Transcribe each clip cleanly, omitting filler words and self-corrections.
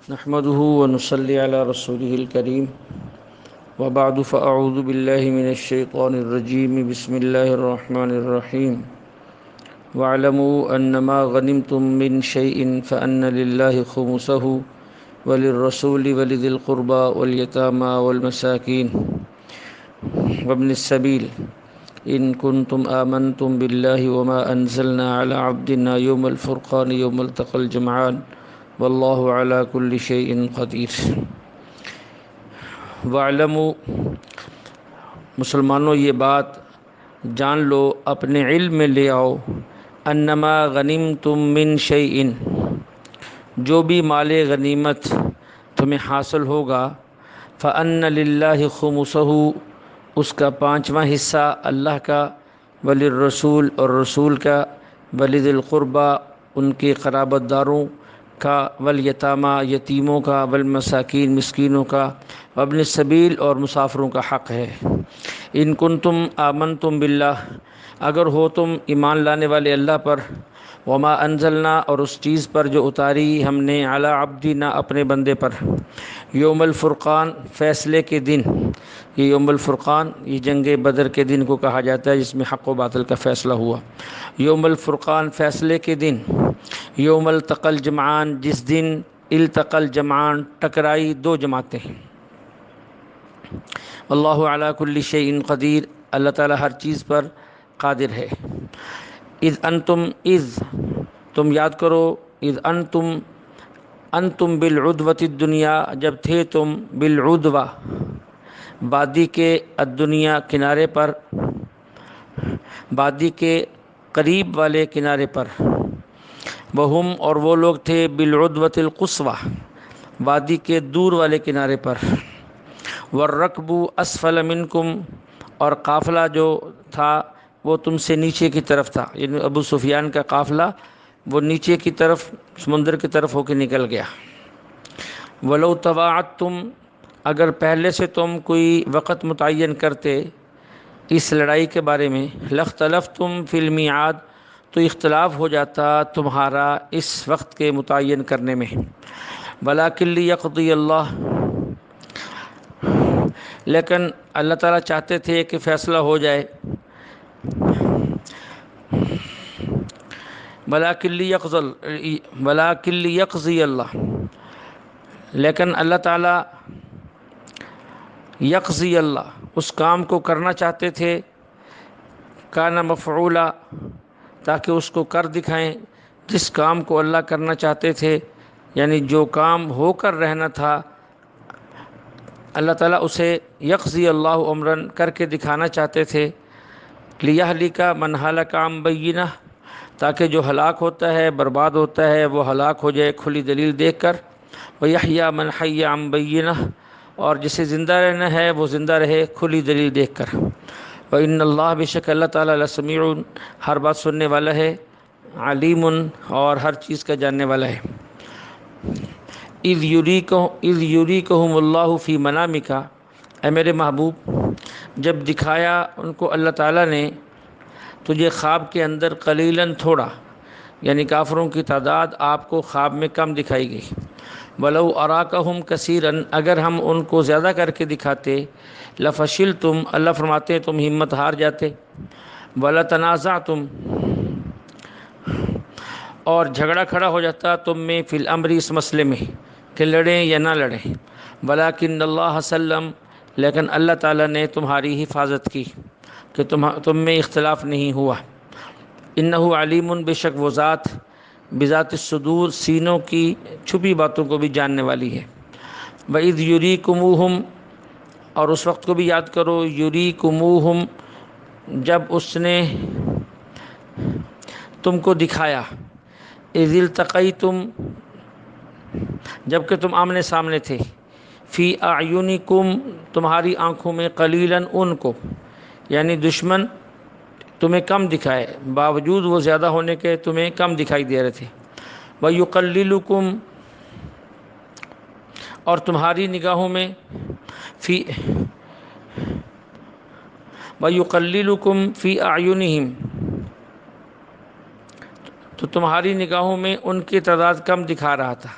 نحمده ونصلي على رسوله الكريم وبعد فأعوذ بالله من الشيطان الرجيم بسم الله الرحمن الرحيم واعلموا أنما غنمتم من شيء فأن لله خمسه وللرسول ولذي القربى واليتامى والمساكين وابن السبيل إن كنتم آمنتم بالله وما أنزلنا على عبدنا يوم الفرقان يوم التقى الجمعان واللہ علی کل شیء قدیر۔ وَاعْلَمُوا، مسلمانوں یہ بات جان لو، اپنے علم میں لے آؤ، انما غنمتم من شیء، جو بھی مال غنیمت تمہیں حاصل ہوگا، فَأَنَّ لِلَّهِ خُمُسَهُ، اس کا پانچواں حصہ اللہ کا، وَلِلرَّسُولِ، اور رسول کا، وَلِذِي الْقُرْبَى، ان کے قرابت داروں کا، والیتامہ، یتیموں کا، والمساکین، مسکینوں کا، وابن السبیل، اور مسافروں کا حق ہے۔ ان کنتم آمنتم باللہ، اگر ہو تم ایمان لانے والے اللہ پر، وما انزلنا، اور اس چیز پر جو اتاری ہم نے، علی عبدنا، اپنے بندے پر، یوم الفرقان، فیصلے کے دن۔ یہ یوم الفرقان، یہ جنگ بدر کے دن کو کہا جاتا ہے، جس میں حق و باطل کا فیصلہ ہوا۔ یوم الفرقان، فیصلے کے دن۔ یوم التقى الجمعان، جس دن التقى الجمعان، ٹکرائی دو جماعتیں۔ اللہ علی کل شیء قدیر، اللہ تعالیٰ ہر چیز پر قادر ہے۔ اذ انتم، اذ تم یاد کرو، اذ انتم بالعدوۃ الدنیا، جب تھے تم بالعدوہ، وادی کے، الدنیا، کنارے پر، وادی کے قریب والے کنارے پر، وہم، اور وہ لوگ تھے، بالعدوۃ القصویٰ، وادی کے دور والے کنارے پر، والرکب اسفل منکم، اور قافلہ جو تھا وہ تم سے نیچے کی طرف تھا، یعنی ابو سفیان کا قافلہ وہ نیچے کی طرف، سمندر کی طرف ہو کے نکل گیا۔ ولو تواعدتم، اگر پہلے سے تم کوئی وقت متعین کرتے اس لڑائی کے بارے میں، لاختلفتم فی المیعاد، تو اختلاف ہو جاتا تمہارا اس وقت کے متعین کرنے میں۔ ولکن لیقضی اللہ، لیکن اللہ تعالیٰ چاہتے تھے کہ فیصلہ ہو جائے۔ ولکن لیقضی اللہ، لیکن اللہ تعالیٰ، یقضی اللہ، اس کام کو کرنا چاہتے تھے، کان مفعولا، تاکہ اس کو کر دکھائیں، جس کام کو اللہ کرنا چاہتے تھے، یعنی جو کام ہو کر رہنا تھا، اللہ تعالیٰ اسے یقضی اللہ امراً کر کے دکھانا چاہتے تھے۔ لیہلک من ہلک عن بینہ، تاکہ جو ہلاک ہوتا ہے، برباد ہوتا ہے، وہ ہلاک ہو جائے کھلی دلیل دیکھ کر، ویحییٰ من حی عن بینہ، اور جسے زندہ رہنا ہے وہ زندہ رہے کھلی دلیل دیکھ کر۔ وَإِنَّ اللَّهَ، بے شک اللہ تعالیٰ، لَسَمِيعٌ، ہر بات سننے والا ہے، علیم، اور ہر چیز کا جاننے والا ہے۔ اذ یریکہم اللہ فی منامک، اے میرے محبوب، جب دکھایا ان کو اللہ تعالیٰ نے تجھے خواب کے اندر، قلیلاً، تھوڑا، یعنی کافروں کی تعداد آپ کو خواب میں کم دکھائی گئی۔ وَلَوْ أَرَاكَهُمْ كَثِيرًا، اگر ہم ان کو زیادہ کر کے دکھاتے، لَفَشِلْتُمْ، اللہ فرماتے تم ہمت ہار جاتے، وَلَتَنَازَعْتُمْ، اور جھگڑا کھڑا ہو جاتا تم میں، فی الامر، اس مسئلے میں کہ لڑیں یا نہ لڑیں۔ وَلَكِنَّ اللَّهَ سَلَّمَ، لیکن اللہ تعالیٰ نے تمہاری حفاظت کی کہ تم میں اختلاف نہیں ہوا۔ انہ علیم، بے شک وہ ذات، بذات الصدور، سینوں کی چھپی باتوں کو بھی جاننے والی ہے۔ وَإِذْ يُرِيكُمُوهُمْ، اور اس وقت کو بھی یاد کرو، يُرِيكُمُوهُمْ، جب اس نے تم کو دکھایا، اِذِ الْتَقَيْتُمْ، جب کہ تم آمنے سامنے تھے، فی اعینکم، تمہاری آنکھوں میں، قلیلاً، ان کو، یعنی دشمن تمہیں کم دکھائے، باوجود وہ زیادہ ہونے کے تمہیں کم دکھائی دے رہے تھے۔ وَيُقَلِّلُكُمْ، اور تمہاری نگاہوں میں، وَيُقَلِّلُكُمْ فِي أَعْيُنِهِمْ، تو تمہاری نگاہوں میں ان کی تعداد کم دکھا رہا تھا،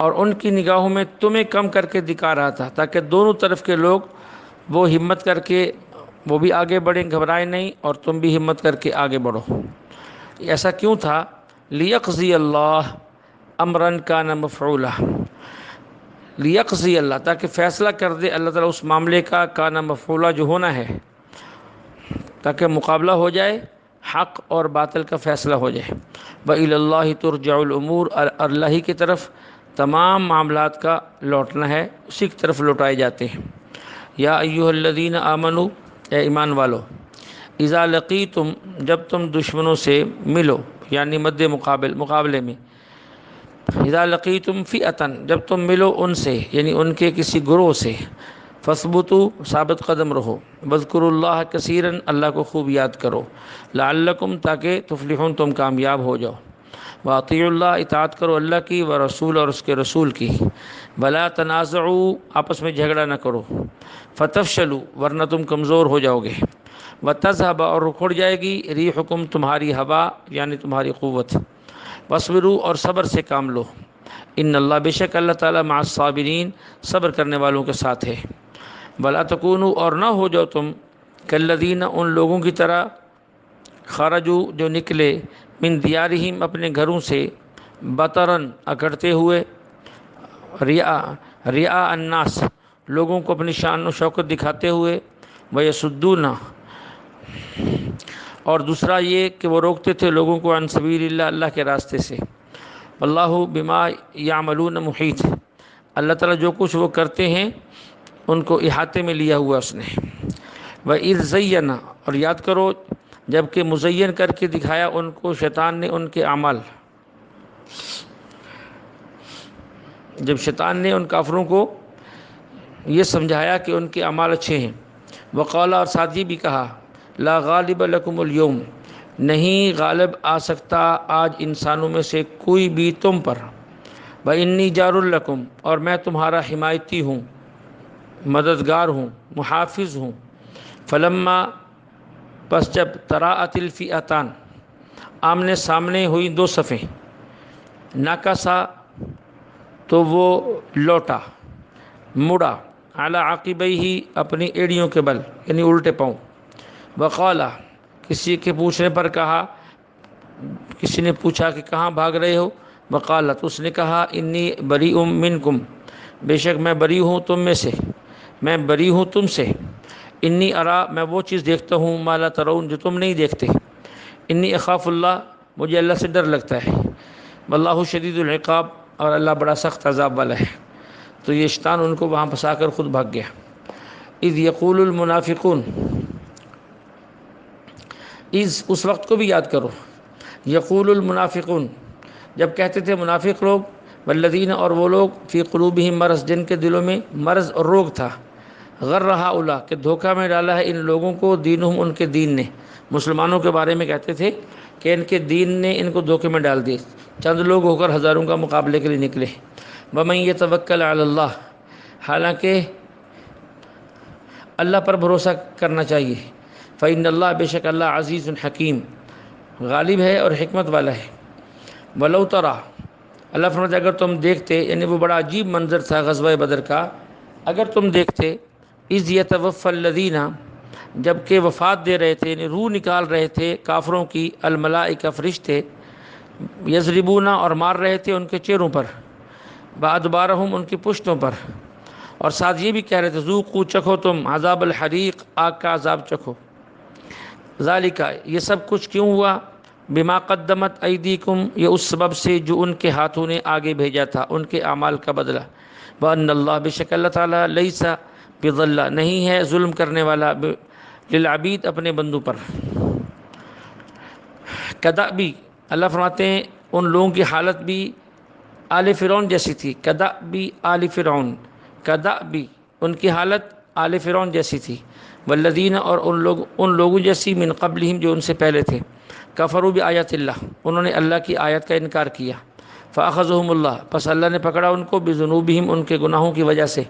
اور ان کی نگاہوں میں تمہیں کم کر کے دکھا رہا تھا، تاکہ دونوں طرف کے لوگ وہ ہمت کر کے وہ بھی آگے بڑھیں، گھبرائیں نہیں، اور تم بھی ہمت کر کے آگے بڑھو۔ ایسا کیوں تھا؟ لیقضی اللہ امرن کان مفعولا، لیقضی اللہ، تاکہ فیصلہ کر دے اللہ تعالیٰ اس معاملے کا، کان مفعولا جو ہونا ہے، تاکہ مقابلہ ہو جائے، حق اور باطل کا فیصلہ ہو جائے۔ وَإِلَى اللَّهِ تُرْجَعُ الْأُمُورُ، اور اللہ ہی کی طرف تمام معاملات کا لوٹنا ہے، اسی کی طرف لوٹائے جاتے ہیں۔ یا ایھا الذین آمنوا، اے ایمان والو، اذا لقیتم، جب تم دشمنوں سے ملو، یعنی مقابلے میں، اذا لقیتم فئۃ، جب تم ملو ان سے، یعنی ان کے کسی گروہ سے، فثبتوا، ثابت قدم رہو، واذکروا اللہ کثیرا، اللہ کو خوب یاد کرو، لعلکم، تاکہ تفلحون، تم کامیاب ہو جاؤ، واطیعوا اللہ، اطاعت کرو اللہ کی، ورسول، اور اس کے رسول کی، ولا تنازعوا، آپس میں جھگڑا نہ کرو، فتفشلوا، ورنہ تم کمزور ہو جاؤ گے، وتذهب، اور رکھڑ جائے گی، ریحکم، تمہاری ہوا، یعنی تمہاری قوت، واصبروا، اور صبر سے کام لو، ان اللہ، بے شک اللہ تعالیٰ، مع الصابرین، صبر کرنے والوں کے ساتھ ہے، ولا تکونوا، اور نہ ہو جاؤ تم، کالذین، ان لوگوں کی طرح، خرجوا، جو نکلے، من دیارہم، اپنے گھروں سے، بطرن، اکڑتے ہوئے، ریا الناس، لوگوں کو اپنی شان و شوکت دکھاتے ہوئے، ویصدون، اور دوسرا یہ کہ وہ روکتے تھے لوگوں کو، عن سبیل اللہ، اللہ کے راستے سے، واللہ بما یعملون محیط، اللہ تعالیٰ جو کچھ وہ کرتے ہیں ان کو احاطے میں لیا ہوا اس نے۔ وَإِذْ زَيَّنَ، اور یاد کرو جب کہ مزین کر کے دکھایا ان کو شیطان نے ان کے اعمال، جب شیطان نے ان کافروں کو یہ سمجھایا کہ ان کے اعمال اچھے ہیں، وقال، اور ساتھ یہ بھی کہا، لا غالب لکم اليوم، نہیں غالب آ سکتا آج انسانوں میں سے کوئی بھی تم پر، وانی جار لکم، اور میں تمہارا حمایتی ہوں، مددگار ہوں، محافظ ہوں، فلما، پس جب، تراءت الفئتان، آمنے سامنے ہوئی دو صفیں، نکسا، تو وہ لوٹا، مڑا، علی عقبیہ، اپنی ایڑیوں کے بل، یعنی الٹے پاؤں، وقالا، کسی کے پوچھنے پر کہا، کسی نے پوچھا کہ کہاں بھاگ رہے ہو، وقالت، اس نے کہا، انی بریء منکم، بے شک میں بری ہوں تم میں سے، میں بری ہوں تم سے، انی ارا، میں وہ چیز دیکھتا ہوں، ما لا ترون، جو تم نہیں دیکھتے، انی اخاف اللہ، مجھے اللہ سے ڈر لگتا ہے، واللہ شدید العقاب، اور اللہ بڑا سخت عذاب والا ہے۔ تو یہ شیطان ان کو وہاں پھنسا کر خود بھاگ گیا۔ اذ یقول المنافقون، اس وقت کو بھی یاد کرو، یقول المنافقون، جب کہتے تھے منافق لوگ، والذین، اور وہ لوگ، فی قلوبہم مرض، جن کے دلوں میں مرض اور روگ تھا، غر ہؤلاء، کہ دھوکہ میں ڈالا ہے ان لوگوں کو، دینہم، ان کے دین نے، مسلمانوں کے بارے میں کہتے تھے کہ ان کے دین نے ان کو دھوکے میں ڈال دیے، چند لوگ ہو کر ہزاروں کا مقابلے کے لیے نکلے، ومن یتوکل علی اللہ، حالانکہ اللہ پر بھروسہ کرنا چاہیے، فإن اللہ، بے شک اللہ، عزیز حکیم، غالب ہے اور حکمت والا ہے، ولو تری، اللہ فرماتا ہے اگر تم دیکھتے، یعنی وہ بڑا عجیب منظر تھا غزوہ بدر کا، اگر تم دیکھتے، اذ یتوفی الذین، جب کہ وفات دے رہے تھے، یعنی روح نکال رہے تھے کافروں کی، الملائکہ، فرشتے، یضربون، اور مار رہے تھے ان کے چہروں پر، بادبارہم، ان کی پشتوں پر، اور ساتھ یہ بھی کہہ رہے تھے، ذوقوا، چکھو تم، عذاب الحریق، آگ کا عذاب چکھو، ذالک، یہ سب کچھ کیوں ہوا، بما قدمت ایدیکم، یہ اس سبب سے جو ان کے ہاتھوں نے آگے بھیجا تھا، ان کے اعمال کا بدلہ، وان اللہ، بے شک اللہ تعالیٰ، لیس بظلام، نہیں ہے ظلم کرنے والا، للعبید، اپنے بندوں پر، کدأبی، اللہ فرماتے ہیں ان لوگوں کی حالت بھی آل فرعون جیسی تھی، کدأبی آل فرعون، کدأبی، ان کی حالت آل فرعون جیسی تھی، والذین، اور ان لوگوں جیسی، من قبلہم، جو ان سے پہلے تھے، کفروا بآیات اللہ، انہوں نے اللہ کی آیت کا انکار کیا، فأخذہم اللہ، پس اللہ نے پکڑا ان کو، بذنوبہم، ان کے گناہوں کی وجہ سے،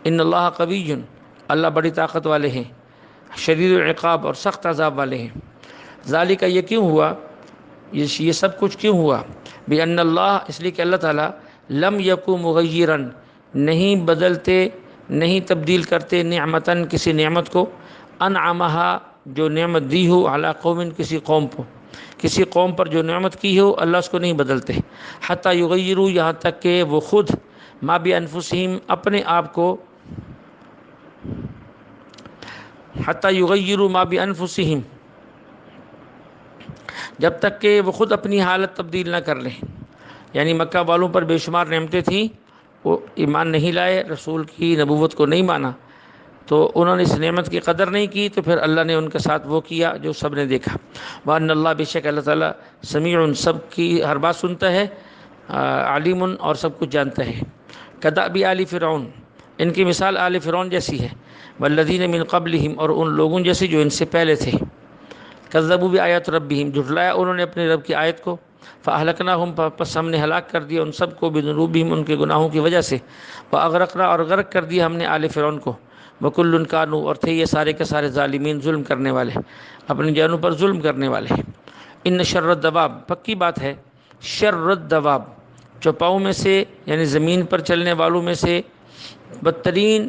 ان اللہ قوی، اللہ بڑی طاقت والے ہیں، شدید العقاب، اور سخت عذاب والے ہیں، ذالک، یہ کیوں ہوا، یہ سب کچھ کیوں ہوا، بأن اللہ، اس لیے کہ اللہ تعالیٰ، لم یکو مغیرن، نہیں بدلتے، نہیں تبدیل کرتے، نعمتاً کسی نعمت کو، انعمہا جو نعمت دی ہو، علی قوم کسی قوم پر، کسی قوم پر جو نعمت کی ہو اللہ اس کو نہیں بدلتے، حتی یغیروا یہاں تک کہ وہ خود، ما بانفسہم اپنے آپ کو، حتی یغیروا ما بانفسہم جب تک کہ وہ خود اپنی حالت تبدیل نہ کر لیں۔ یعنی مکہ والوں پر بے شمار نعمتیں تھیں، وہ ایمان نہیں لائے، رسول کی نبوت کو نہیں مانا، تو انہوں نے اس نعمت کی قدر نہیں کی، تو پھر اللہ نے ان کے ساتھ وہ کیا جو سب نے دیکھا۔ وَأَنَّ اللَّهَ بے شک اللہ تعالیٰ سمیع سب کی ہر بات سنتا ہے، علیم اور سب کچھ جانتا ہے۔ کدأب آل فرعون، ان کی مثال آل فرعون جیسی ہے، والذین من قبلہم اور ان لوگوں جیسے جو ان سے پہلے تھے، کذبوا بآیات ربہم جھٹلایا انہوں نے اپنے رب کی آیت کو، فاہلکناہم پس ہم نے ہلاک کر دیا ان سب کو، بذنوبہم ان کے گناہوں کی وجہ سے، واغرقنا اور غرق کر دیا ہم نے آل فرعون کو، وکل کانوا اور تھے یہ سارے کے سارے ظالمین ظلم کرنے والے، اپنی جانوں پر ظلم کرنے والے۔ ان شر الدواب پکی بات ہے، شر الدواب چوپاؤں میں سے یعنی زمین پر چلنے والوں میں سے بدترین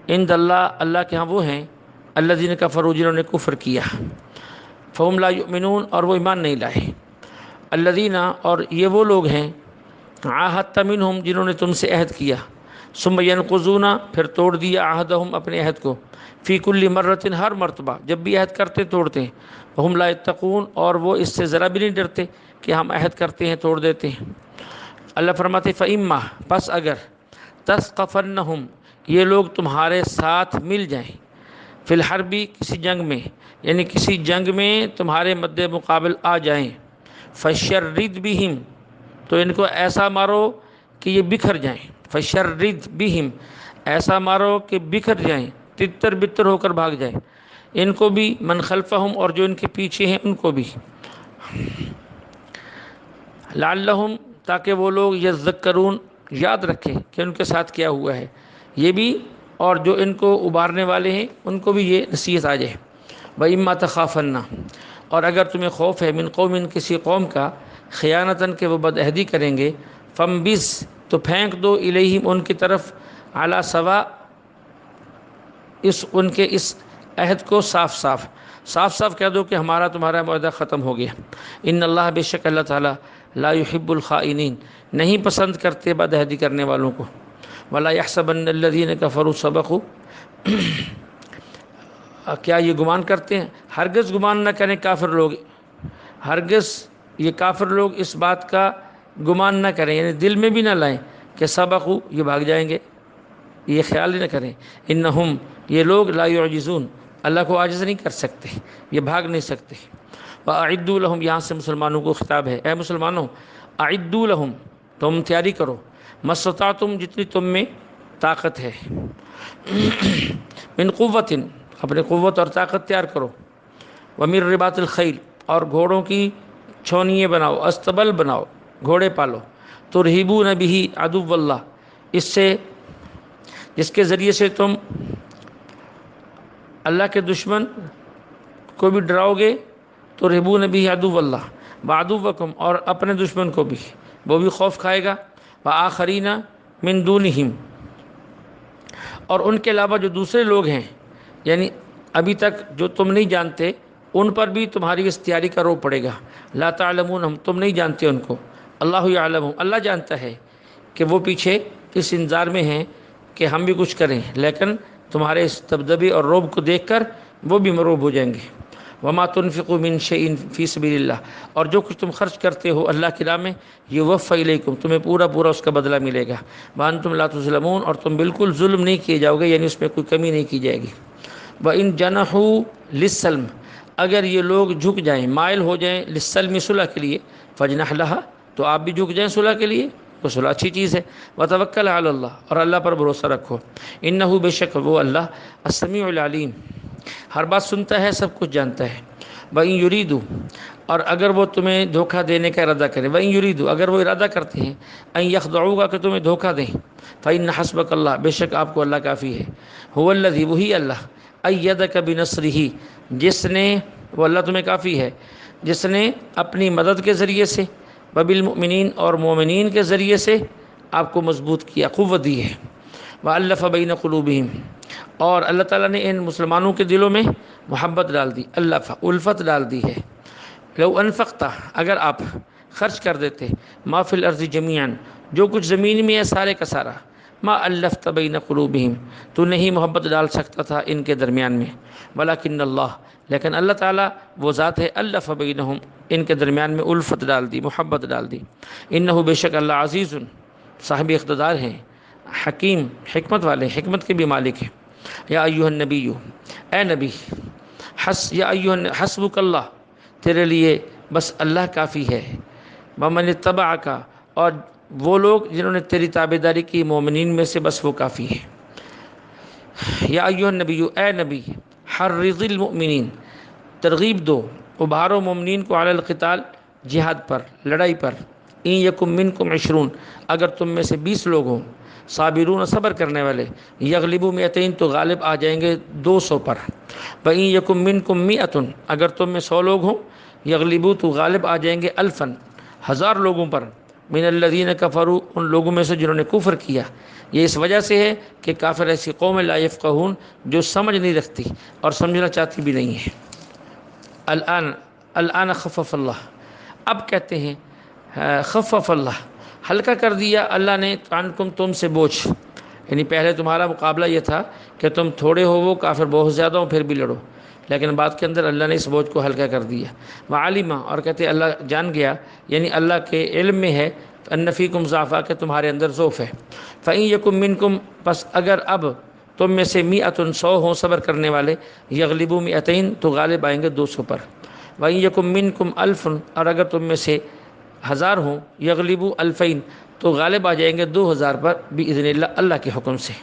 عند اللہ اللہ کے ہاں وہ ہیں، الذین کفروا جنہوں نے کفر کیا، فہم لا یؤمنون اور وہ ایمان نہیں لائے، الذین اور یہ وہ لوگ ہیں، عاہدت منہم جنہوں نے تم سے عہد کیا، ثم ینقضون پھر توڑ دیا عہدہم اپنے عہد کو، فی کل مرۃ ہر مرتبہ جب بھی عہد کرتے توڑتے ہیں، وہم لا یتقون اور وہ اس سے ذرا بھی نہیں ڈرتے کہ ہم عہد کرتے ہیں توڑ دیتے ہیں۔ اللہ فرماتے فإما پس اگر تثقفنہم یہ لوگ تمہارے ساتھ مل جائیں، فی الحربی کسی جنگ میں، یعنی کسی جنگ میں تمہارے مد مقابل آ جائیں، فشرد بہم تو ان کو ایسا مارو کہ یہ بکھر جائیں، فشرد بہم ایسا مارو کہ بکھر جائیں، تتر بتر ہو کر بھاگ جائیں، ان کو بھی، من خلفہم اور جو ان کے پیچھے ہیں ان کو بھی، لعلہم تاکہ وہ لوگ یذکرون یاد رکھیں کہ ان کے ساتھ کیا ہوا ہے، یہ بھی اور جو ان کو ابارنے والے ہیں ان کو بھی یہ نصیحت آ جائے۔ وَإِمَّا تَخَافَنَّ اور اگر تمہیں خوف ہے، من قوم کسی قوم کا، خیانتاً کہ وہ بدعہدی کریں گے، فَانبِذْ تو پھینک دو الیہم ان کی طرف، علی سوا ان کے اس عہد کو صاف صاف کہہ دو کہ ہمارا تمہارا معاہدہ ختم ہو گیا۔ ان اللہ بے شک اللہ تعالیٰ لا يحب الخائنین نہیں پسند کرتے بدعہدی کرنے والوں کو، ولا يحسبن الذین کفروا سبقوا کیا یہ گمان کرتے ہیں، ہرگز گمان نہ کریں کافر لوگ، ہرگز یہ کافر لوگ اس بات کا گمان نہ کریں، یعنی دل میں بھی نہ لائیں کہ سبقوا یہ بھاگ جائیں گے، یہ خیال ہی نہ کریں، انہم یہ لوگ لا يعجزون اللہ کو عاجز نہیں کر سکتے، یہ بھاگ نہیں سکتے۔ وَأَعِدُّوا لَهُمْ یہاں سے مسلمانوں کو خطاب ہے، اے مسلمانوں اعدوا لہم تم تیاری کرو، مستطعتم جتنی تم میں طاقت ہے، من قوت اپنے قوت اور طاقت تیار کرو، ومن رباط الخیل اور گھوڑوں کی چھونیے بناؤ، استبل بناؤ، گھوڑے پالو، ترہبون بہ عدو اللہ اس سے جس کے ذریعے سے تم اللہ کے دشمن کو بھی ڈراؤ گے، ترہبون بہ عدو اللہ وعدوکم اور اپنے دشمن کو بھی وہ بھی خوف کھائے گا، وآخرین من دونہم اور ان کے علاوہ جو دوسرے لوگ ہیں، یعنی ابھی تک جو تم نہیں جانتے ان پر بھی تمہاری اس تیاری کا رو پڑے گا، لا تعلمون تم نہیں جانتے ان کو، اللہ یعلم اللہ جانتا ہے کہ وہ پیچھے اس انتظار میں ہیں کہ ہم بھی کچھ کریں، لیکن تمہارے اس دبدبے اور رعب کو دیکھ کر وہ بھی مرعوب ہو جائیں گے۔ وما تنفقوا من شيء في سبيل اللہ اور جو کچھ تم خرچ کرتے ہو اللہ کی راہ میں، یوفى الیکم تمہیں پورا اس کا بدلہ ملے گا، وانتم لا تظلمون اور تم بالکل ظلم نہیں کیے جاؤ گے، یعنی اس میں کوئی کمی نہیں کی جائے گی۔ وَإِن جَنَحُوا لِلسَّلْمِ اگر یہ لوگ جھک جائیں، مائل ہو جائیں، للسلم صلح کے لیے، فَاجْنَحْ لَهَا تو آپ بھی جھک جائیں صلح کے لیے، وہ صلح اچھی چیز ہے، وَتَوَكَّلْ عَلَى اللَّهِ اور اللہ پر بھروسہ رکھو، إِنَّهُ بے شک وہ اللہ السمیع العلیم ہر بات سنتا ہے سب کچھ جانتا ہے۔ وَإِن يُرِيدُوا اور اگر وہ تمہیں دھوکہ دینے کا ارادہ کریں، وَإِن يُرِيدُوا اگر وہ ارادہ کرتے ہیں، أَن يَخْدَعُوكَ کہ تمہیں دھوکہ دیں، فَإِنَّ حَسْبَكَ اللَّهُ بے شک آپ کو اللہ کافی ہے، هُوَ الَّذِي وہی اللہ أَيَّدَكَ بِنَصْرِهِ جس نے وہ اللہ تمہیں کافی ہے جس نے اپنی مدد کے ذریعے سے، وَبِالْمُؤْمِنِينَ اور مومنین کے ذریعے سے، آپ کو مضبوط کیا، قوت دی ہے۔ وَأَلَّفَ بَيْنَ قُلُوبِهِمْ، اور اللہ تعالیٰ نے ان مسلمانوں کے دلوں میں محبت ڈال دی، الف الفت ڈال دی ہے۔ لو انفقتا، اگر آپ خرچ کر دیتے، ما فی الارض جمیعا، جو کچھ زمین میں ہے سارے کا سارا، ما الفت بین قلوبہم، تو نہیں محبت ڈال سکتا تھا ان کے درمیان میں، ولکن اللہ، لیکن اللہ تعالیٰ وہ ذات ہے، الف بینہم، ان کے درمیان میں الفت ڈال دی، محبت ڈال دی۔ انہ، بے شک اللہ، عزیز، صاحب اقتدار ہیں، حکیم، حکمت والے، حکمت کے بھی مالک ہیں۔ یا ایھا النبی، اے نبی، حسبک اللہ، تیرے لیے بس اللہ کافی ہے، ومن اتبعک، اور وہ لوگ جنہوں نے تیری تابعداری کی مومنین میں سے، بس وہ کافی ہے۔ یا ایھا النبی، اے نبی، حرض المؤمنین، ترغیب دو، ابھارو مومنین کو، علی القتال، جہاد پر، لڑائی پر، ان یکم منکم 20، اگر تم میں سے 20 لوگ ہوں، صابرون، صبر کرنے والے، یغلبوا 200، تو غالب آ جائیں گے 200 پر، وَإِن یکم منکم 100، اگر تم میں 100 لوگ ہوں، یغلبوا، تو غالب آ جائیں گے 1000، 1000 لوگوں پر، من الذین کفروا، ان لوگوں میں سے جنہوں نے کفر کیا۔ یہ اس وجہ سے ہے کہ کافر ایسی قوم لا یفقہون، جو سمجھ نہیں رکھتی اور سمجھنا چاہتی بھی نہیں ہے۔ الآن خفف اللہ، اب کہتے ہیں خفف اللہ، ہلکا کر دیا اللہ نے، عنکم، تم سے بوجھ، یعنی پہلے تمہارا مقابلہ یہ تھا کہ تم تھوڑے ہو، وہ کافر بہت زیادہ ہوں، پھر بھی لڑو، لیکن بعد کے اندر اللہ نے اس بوجھ کو ہلکا کر دیا۔ وعلم، اور کہتے ہیں اللہ جان گیا، یعنی اللہ کے علم میں ہے، ان فیکم ضعفا، کہ تمہارے اندر ضعف ہے۔ فإن یکم منکم، پس اگر اب تم میں سے 100 ہوں صبر کرنے والے، یغلبوا 200، تو غالب آئیں گے 200 پر۔ وإن یکم منکم 1000، اور اگر تم میں سے 1000 ہوں، یغلبوا 2000، تو غالب آ جائیں گے 2000 پر، بإذن اللہ، اللہ کے حکم سے۔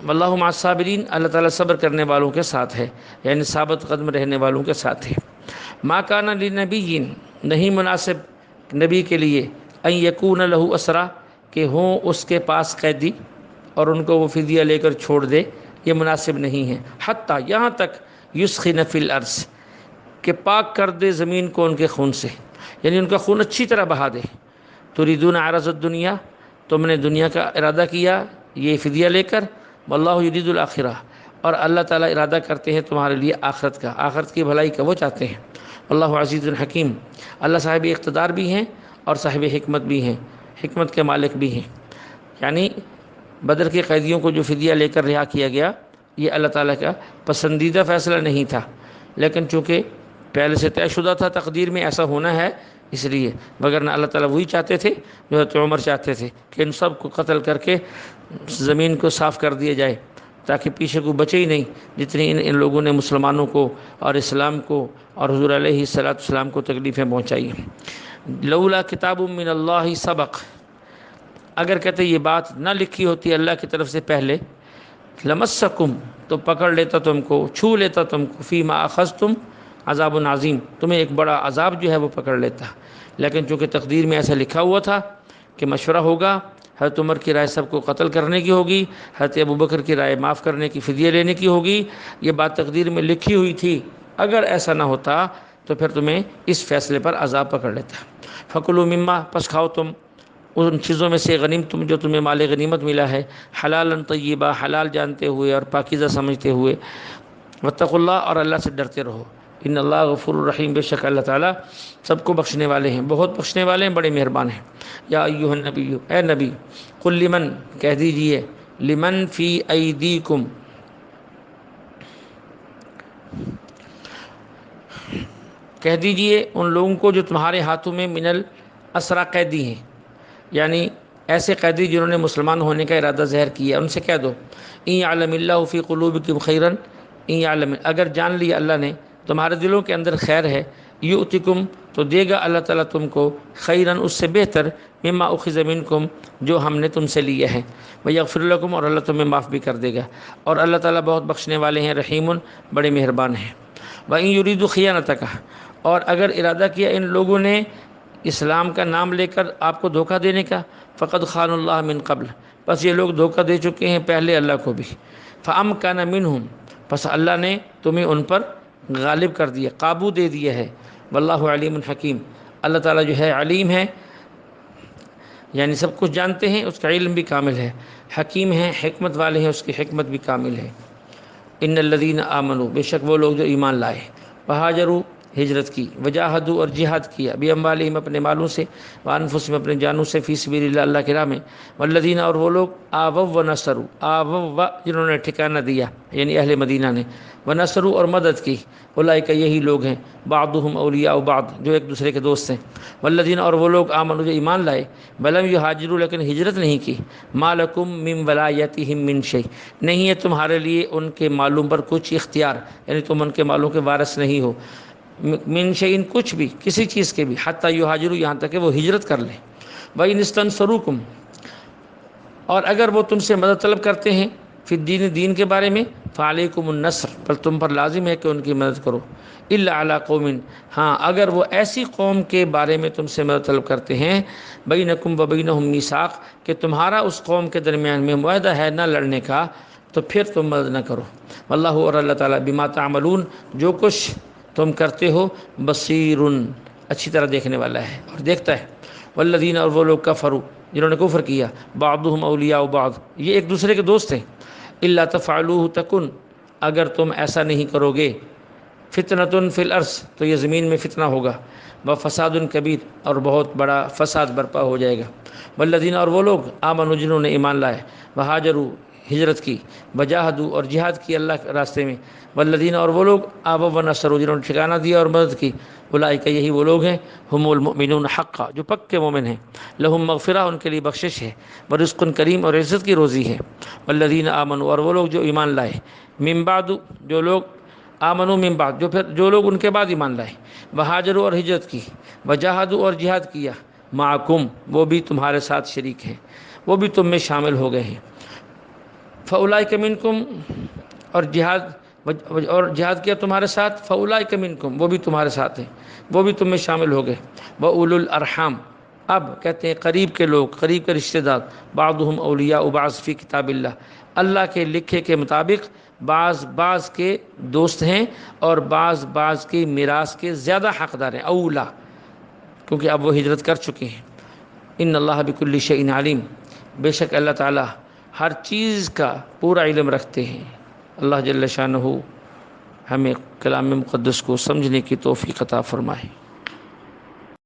واللہ مع الصابرین، اللہ تعالیٰ صبر کرنے والوں کے ساتھ ہے، یعنی ثابت قدم رہنے والوں کے ساتھ ہے۔ ما کان لنبی، نہیں مناسب نبی کے لیے، ان یکون لہ اسرا، کہ ہوں اس کے پاس قیدی اور ان کو وہ فدیہ لے کر چھوڑ دے، یہ مناسب نہیں ہے۔ حتیٰ، یہاں تک، یسخن فی الارض، کہ پاک کر دے زمین کو ان کے خون سے، یعنی ان کا خون اچھی طرح بہا دے۔ تریدون عرض الدنیا، تم نے دنیا کا ارادہ کیا یہ فدیہ لے کر، واللہ یرید الآخرہ، اور اللہ تعالیٰ ارادہ کرتے ہیں تمہارے لیے آخرت کا، آخرت کی بھلائی کا وہ چاہتے ہیں۔ اللہ عزیز الحکیم، اللہ صاحب اقتدار بھی ہیں اور صاحب حکمت بھی ہیں، حکمت کے مالک بھی ہیں۔ یعنی بدر کے قیدیوں کو جو فدیہ لے کر رہا کیا گیا، یہ اللہ تعالیٰ کا پسندیدہ فیصلہ نہیں تھا، لیکن چونکہ پہلے سے طے شدہ تھا، تقدیر میں ایسا ہونا ہے، اس لیے، مگر نہ اللہ تعالیٰ وہی چاہتے تھے جو حضرت عمر چاہتے تھے کہ ان سب کو قتل کر کے زمین کو صاف کر دیا جائے، تاکہ پیچھے کو بچے ہی نہیں، جتنی ان لوگوں نے مسلمانوں کو اور اسلام کو اور حضور علیہ السلام کو تکلیفیں پہنچائی ہیں۔ لولا کتاب من اللہ سبق، اگر کہتے یہ بات نہ لکھی ہوتی اللہ کی طرف سے پہلے، لمسکم، تو پکڑ لیتا تم کو، چھو لیتا تم کو، فیما اخذتم عذاب عظیم، تمہیں ایک بڑا عذاب جو ہے وہ پکڑ لیتا، لیکن چونکہ تقدیر میں ایسا لکھا ہوا تھا کہ مشورہ ہوگا، حضرت عمر کی رائے سب کو قتل کرنے کی ہوگی، حضرت ابوبکر کی رائے معاف کرنے کی، فدیہ لینے کی ہوگی، یہ بات تقدیر میں لکھی ہوئی تھی، اگر ایسا نہ ہوتا تو پھر تمہیں اس فیصلے پر عذاب پکڑ لیتا۔ فکلوا مما، پس کھاؤ تم ان چیزوں میں سے، غنیم تم، جو تمہیں مال غنیمت ملا ہے، حلالا طیبا، حلال جانتے ہوئے اور پاکیزہ سمجھتے ہوئے، واتقوا اللہ، اور اللہ سے ڈرتے رہو، ان اللہ غفور الرحیم، بے شک اللہ تعالیٰ سب کو بخشنے والے ہیں، بہت بخشنے والے ہیں، بڑے مہربان ہیں۔ یا ایھا النبی، اے نبی، قل لمن، کہہ دیجئے، لمن فی ایدیکم، کہہ دیجئے ان لوگوں کو جو تمہارے ہاتھوں میں، من الاسرا، قیدی ہیں، یعنی ایسے قیدی جنہوں نے مسلمان ہونے کا ارادہ ظاہر کیا، ان سے کہہ دو، ان یعلم اللہ فی قلوبکم خیرا، ان یعلم، اگر جان لیا اللہ نے تمہارے دلوں کے اندر خیر ہے، یؤتکم، تو دے گا اللہ تعالیٰ تم کو، خیرا، اس سے بہتر، مما اخذ منکم، جو ہم نے تم سے لیا ہے، ویغفر لکم، اور اللہ تمہیں معاف بھی کر دے گا، اور اللہ تعالیٰ بہت بخشنے والے ہیں، رحیم، بڑے مہربان ہیں۔ وَإِن يُرِيدُوا خِيَانَتَكَ، اور اگر ارادہ کیا ان لوگوں نے اسلام کا نام لے کر آپ کو دھوکہ دینے کا، فقد خان اللہ من قبل، بس یہ لوگ دھوکہ دے چکے ہیں پہلے اللہ کو بھی، فَأَمْكَنَ مِنْهُمْ، بس اللہ نے تمہیں ان پر غالب کر دیا، قابو دے دیا ہے، واللہ علیم حکیم، اللہ تعالیٰ جو ہے علیم ہے، یعنی سب کچھ جانتے ہیں، اس کا علم بھی کامل ہے، حکیم ہیں، حکمت والے ہیں، اس کی حکمت بھی کامل ہے۔ ان الذین آمنوا، بے شک وہ لوگ جو ایمان لائے، وہاجروا، ہجرت کی، وجاہدوا، اور جہاد کیا، باموالہم، اپنے مالوں سے، وانفسہم، اپنے جانوں سے، فی سبیل اللہ، اللہ کی راہ میں، والذین، اور وہ لوگ، آووا ونصروا، آووا جنہوں نے ٹھکانہ دیا یعنی اہل مدینہ نے، ونصروا، اور مدد کی، اولئک یہی لوگ ہیں، بعضهم اولیاء بعض، جو ایک دوسرے کے دوست ہیں، والذین، اور وہ لوگ، آمنوا، جو ایمان لائے، ولم یہاجروا، لیکن ہجرت نہیں کی، ما لکم من ولایتہم من شیء، نہیں ہے تمہارے لیے ان کے مالوں پر کچھ اختیار، یعنی تم ان کے مالوں کے وارث نہیں ہو، من شیء، کچھ بھی، کسی چیز کے بھی، حتی یہاجروا، یہاں تک کہ وہ ہجرت کر لیں، وَإِنِ اسْتَنْصَرُوكُمْ، اور اگر وہ تم سے مدد طلب کرتے ہیں، فی الدین، دین کے بارے میں، فعلیکم النصر، پر تم پر لازم ہے کہ ان کی مدد کرو، الا علی قوم، ہاں اگر وہ ایسی قوم کے بارے میں تم سے مدد طلب کرتے ہیں، بینکم و بینہم میثاق، کہ تمہارا اس قوم کے درمیان میں معاہدہ ہے نہ لڑنے کا، تو پھر تم مدد نہ کرو، واللہ، اور اللہ تعالیٰ، بما تعملون، جو کچھ تم کرتے ہو، بصیر، اچھی طرح دیکھنے والا ہے اور دیکھتا ہے، والذین، اور وہ لوگ، کفروا، جنہوں نے کفر کیا، بعضهم اولیاء بعض، یہ ایک دوسرے کے دوست ہیں، الا تفعلوه تکن، اگر تم ایسا نہیں کرو گے، فتنۃ فی الارض، تو یہ زمین میں فتنہ ہوگا، وفساد کبیر، اور بہت بڑا فساد برپا ہو جائے گا، والذین، اور وہ لوگ، آمنوا، جنہوں نے ایمان لائے، وہاجروا، ہجرت کی، وجاہدوا، اور جہاد کی اللہ کے راستے میں، والذین، اور وہ لوگ، آووا ونصروا، جنہوں نے ٹھکانہ دیا اور مدد کی، اولئک، یہی وہ لوگ ہیں، ہم المؤمنون حقا، جو پکے مومن ہیں، لہم مغفرہ، ان کے لیے بخشش ہے، ورزق کریم، اور عزت کی روزی ہے، والذین آمنوا، اور وہ لوگ جو ایمان لائے، من بعد، جو لوگ، آمنوا من بعد، جو لوگ ان کے بعد ایمان لائے، وہاجروا، اور ہجرت کی، وجاہدوا، اور جہاد کیا، معکم، وہ بھی تمہارے ساتھ شریک ہیں، وہ بھی تم میں شامل ہو گئے ہیں، فاولئک منکم، اور جہاد کیا تمہارے ساتھ، فاولئک منکم، وہ بھی تمہارے ساتھ ہیں، وہ بھی تم میں شامل ہو گئے، واولو الارحام، اب کہتے ہیں قریب کے لوگ، قریب کے رشتہ دار، بعضهم اولیاء بعض فی کتاب اللہ، اللہ کے لکھے کے مطابق بعض کے دوست ہیں، اور بعض کی میراث کے زیادہ حقدار ہیں، اولا، کیونکہ اب وہ ہجرت کر چکے ہیں، ان اللہ بکل شیء علیم، بے شک اللہ تعالیٰ ہر چیز کا پورا علم رکھتے ہیں۔ اللہ جل شانہ ہمیں کلام مقدس کو سمجھنے کی توفیق عطا فرمائے۔